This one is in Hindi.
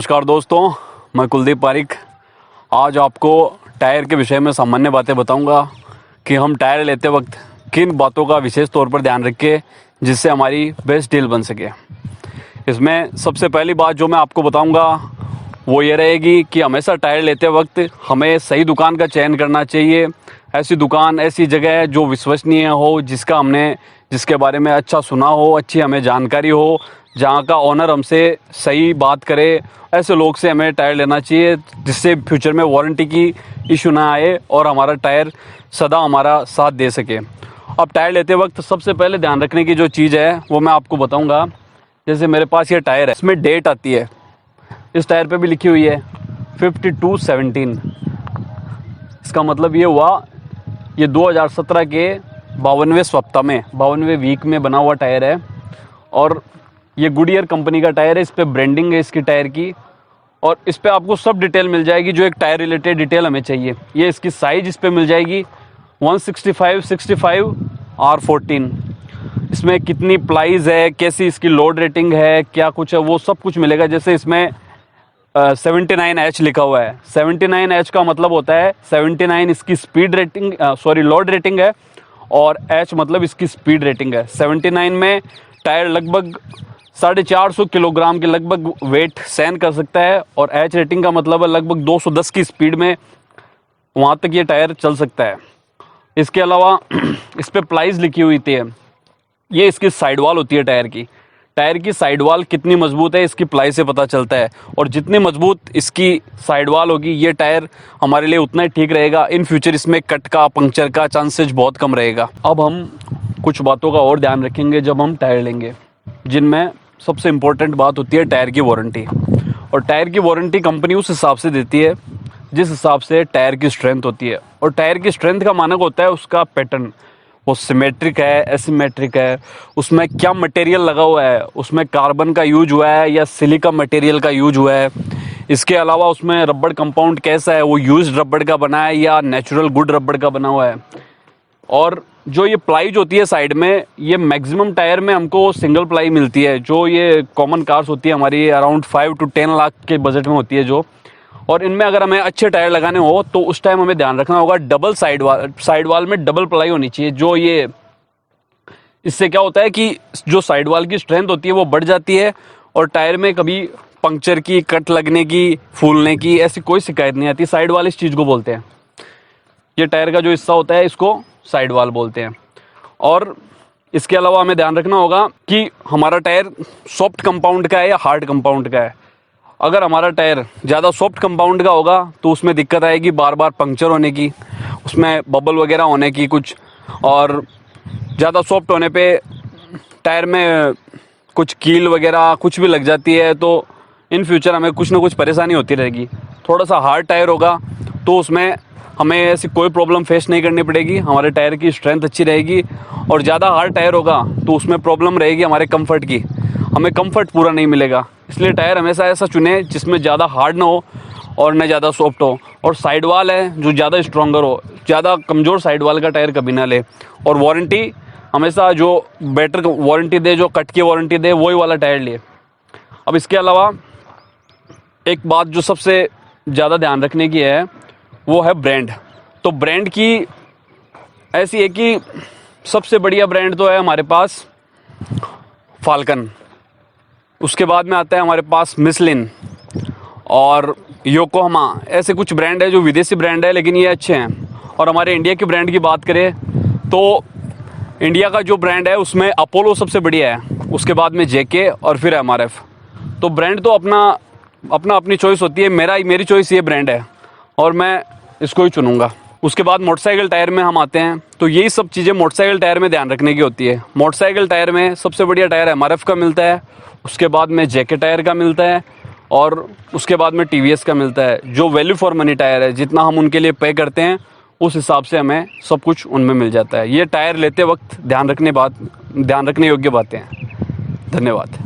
नमस्कार दोस्तों, मैं कुलदीप पारिक। आज आपको टायर के विषय में सामान्य बातें बताऊंगा कि हम टायर लेते वक्त किन बातों का विशेष तौर पर ध्यान रखें जिससे हमारी बेस्ट डील बन सके। इसमें सबसे पहली बात जो मैं आपको बताऊंगा वो ये रहेगी कि हमेशा टायर लेते वक्त हमें सही दुकान का चयन करना चाहिए। ऐसी दुकान, ऐसी जगह जो विश्वसनीय हो, जिसके बारे में अच्छा सुना हो, अच्छी हमें जानकारी हो, जहाँ का ओनर हमसे सही बात करे। ऐसे लोग से हमें टायर लेना चाहिए जिससे फ्यूचर में वारंटी की इशू ना आए और हमारा टायर सदा हमारा साथ दे सके। अब टायर लेते वक्त सबसे पहले ध्यान रखने की जो चीज़ है वो मैं आपको बताऊंगा। जैसे मेरे पास ये टायर है, इसमें डेट आती है, इस टायर पे भी लिखी हुई है 5217। इसका मतलब ये हुआ ये 2017 के 52वें सप्ताह में, 52वें वीक में बना हुआ टायर है। और ये गुडियर कंपनी का टायर है, इस पर ब्रांडिंग है इसकी टायर की, और इस पर आपको सब डिटेल मिल जाएगी जो एक टायर रिलेटेड डिटेल हमें चाहिए। ये इसकी साइज़ इस पर मिल जाएगी 165/65 R14। इसमें कितनी प्लाईज है, कैसी इसकी लोड रेटिंग है, क्या कुछ है, वो सब कुछ मिलेगा। जैसे इसमें 79H लिखा हुआ है। 79H का मतलब होता है 79 इसकी स्पीड रेटिंग, लोड रेटिंग है, और H मतलब इसकी स्पीड रेटिंग है। 79 में टायर लगभग 450 किलोग्राम के लगभग वेट सहन कर सकता है, और H रेटिंग का मतलब है लगभग 210 की स्पीड में वहाँ तक ये टायर चल सकता है। इसके अलावा इस पर प्लाईज लिखी हुई थी। ये इसकी साइड वॉल होती है टायर की साइड वॉल कितनी मजबूत है इसकी प्लाई से पता चलता है, और जितनी मजबूत इसकी साइड वॉल होगी ये टायर हमारे लिए उतना ही ठीक रहेगा। इन फ्यूचर इसमें कट का, पंक्चर का चांसेस बहुत कम रहेगा। अब हम कुछ बातों का और ध्यान रखेंगे जब हम टायर लेंगे, जिनमें सबसे इम्पोर्टेंट बात होती है टायर की वारंटी। और टायर की वारंटी कंपनी उस हिसाब से देती है जिस हिसाब से टायर की स्ट्रेंथ होती है। और टायर की स्ट्रेंथ का मानक होता है उसका पैटर्न, वो सिमेट्रिक है, एसिमेट्रिक है, उसमें क्या मटेरियल लगा हुआ है, उसमें कार्बन का यूज हुआ है या सिलिका मटेरियल का यूज हुआ है। इसके अलावा उसमें रबड़ कंपाउंड कैसा है, वो यूज्ड रबड़ का बना है या नेचुरल गुड रबड़ का बना हुआ है। और जो ये प्लाईज होती है साइड में, ये मैक्सिमम टायर में हमको सिंगल प्लाई मिलती है। जो ये कॉमन कार्स होती है हमारी अराउंड 5 to 10 लाख के बजट में होती है जो, और इनमें अगर हमें अच्छे टायर लगाने हो तो उस टाइम हमें ध्यान रखना होगा डबल साइड वाल में डबल प्लाई होनी चाहिए। जो ये इससे क्या होता है कि जो साइड वाल की स्ट्रेंथ होती है वो बढ़ जाती है, और टायर में कभी पंक्चर की, कट लगने की, फूलने की ऐसी कोई शिकायत नहीं आती। साइड वाल इस चीज़ को बोलते हैं। ये टायर का जो हिस्सा होता है इसको साइड वाल बोलते हैं। और इसके अलावा हमें ध्यान रखना होगा कि हमारा टायर सॉफ्ट कंपाउंड का है या हार्ड कंपाउंड का है। अगर हमारा टायर ज़्यादा सॉफ्ट कंपाउंड का होगा तो उसमें दिक्कत आएगी बार बार पंक्चर होने की, उसमें बबल वगैरह होने की कुछ, और ज़्यादा सॉफ्ट होने पे टायर में कुछ कील वगैरह कुछ भी लग जाती है, तो इन फ्यूचर हमें कुछ ना कुछ परेशानी होती रहेगी। थोड़ा सा हार्ड टायर होगा तो उसमें हमें ऐसी कोई प्रॉब्लम फेस नहीं करनी पड़ेगी, हमारे टायर की स्ट्रेंथ अच्छी रहेगी। और ज़्यादा हार्ड टायर होगा तो उसमें प्रॉब्लम रहेगी हमारे कंफर्ट की, हमें कंफर्ट पूरा नहीं मिलेगा। इसलिए टायर हमेशा ऐसा चुने जिसमें ज़्यादा हार्ड ना हो और न ज़्यादा सॉफ्ट हो, और साइड वाल है जो ज़्यादा स्ट्रॉन्गर हो। ज़्यादा कमज़ोर साइड वाल का टायर कभी ना ले। और वारंटी हमेशा जो बेटर वारंटी दे, जो कट की वारंटी दे, वही वाला टायर लिए। अब इसके अलावा एक बात जो सबसे ज़्यादा ध्यान रखने की है वो है ब्रांड। तो ब्रांड की ऐसी है कि सबसे बढ़िया ब्रांड तो है हमारे पास फाल्कन, उसके बाद में आता है हमारे पास मिशलिन और योकोहामा। ऐसे कुछ ब्रांड है जो विदेशी ब्रांड है लेकिन ये अच्छे हैं। और हमारे इंडिया की ब्रांड की बात करें तो इंडिया का जो ब्रांड है उसमें अपोलो सबसे बढ़िया है, उसके बाद में जेके और फिर एमआरएफ। तो ब्रांड तो अपनी चॉइस होती है। मेरी चॉइस ये ब्रांड है और मैं इसको ही चुनूंगा। उसके बाद मोटरसाइकिल टायर में हम आते हैं, तो यही सब चीज़ें मोटरसाइकिल टायर में ध्यान रखने की होती है। मोटरसाइकिल टायर में सबसे बढ़िया टायर एमआरएफ का मिलता है, उसके बाद में जेके टायर का मिलता है, और उसके बाद में टीवीएस का मिलता है। जो वैल्यू फॉर मनी टायर है, जितना हम उनके लिए पे करते हैं उस हिसाब से हमें सब कुछ उनमें मिल जाता है। ये टायर लेते वक्त ध्यान रखने योग्य बातें हैं। धन्यवाद।